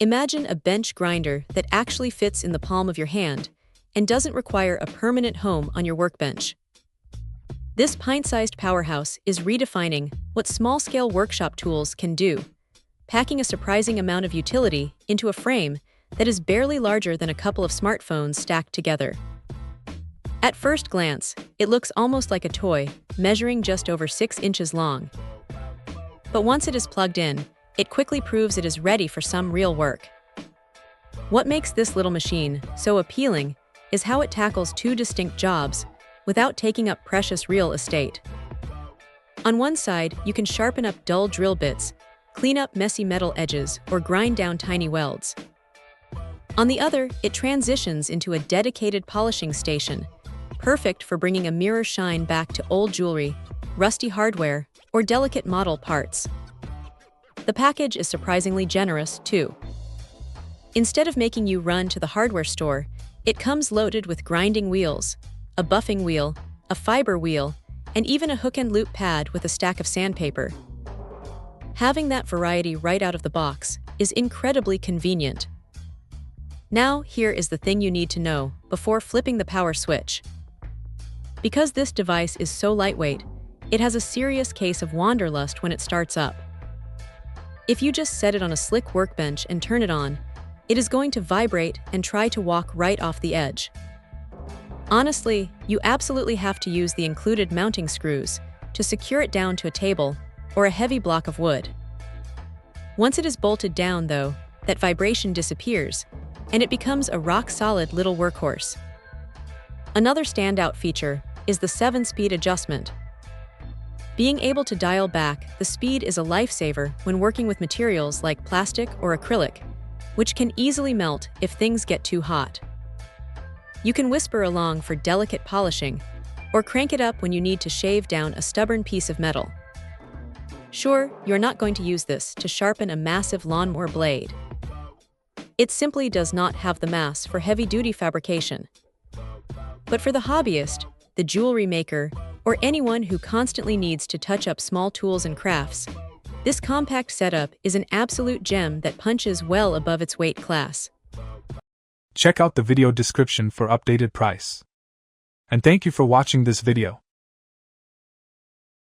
Imagine a bench grinder that actually fits in the palm of your hand and doesn't require a permanent home on your workbench. This pint-sized powerhouse is redefining what small-scale workshop tools can do, packing a surprising amount of utility into a frame that is barely larger than a couple of smartphones stacked together. At first glance, it looks almost like a toy, measuring just over 6 inches long. But once it is plugged in, it quickly proves it is ready for some real work. What makes this little machine so appealing is how it tackles two distinct jobs without taking up precious real estate. On one side, you can sharpen up dull drill bits, clean up messy metal edges, or grind down tiny welds. On the other, it transitions into a dedicated polishing station, perfect for bringing a mirror shine back to old jewelry, rusty hardware, or delicate model parts. The package is surprisingly generous, too. Instead of making you run to the hardware store, it comes loaded with grinding wheels, a buffing wheel, a fiber wheel, and even a hook and loop pad with a stack of sandpaper. Having that variety right out of the box is incredibly convenient. Now, here is the thing you need to know before flipping the power switch. Because this device is so lightweight, it has a serious case of wanderlust when it starts up. If you just set it on a slick workbench and turn it on, it is going to vibrate and try to walk right off the edge. Honestly, you absolutely have to use the included mounting screws to secure it down to a table or a heavy block of wood. Once it is bolted down, though, that vibration disappears, and it becomes a rock-solid little workhorse. Another standout feature is the 7-speed adjustment. Being able to dial back the speed is a lifesaver when working with materials like plastic or acrylic, which can easily melt if things get too hot. You can whisper along for delicate polishing, or crank it up when you need to shave down a stubborn piece of metal. Sure, you're not going to use this to sharpen a massive lawnmower blade. It simply does not have the mass for heavy-duty fabrication. But for the hobbyist, the jewelry maker, or anyone who constantly needs to touch up small tools and crafts, this compact setup is an absolute gem that punches well above its weight class. Check out the video description for updated price. And thank you for watching this video.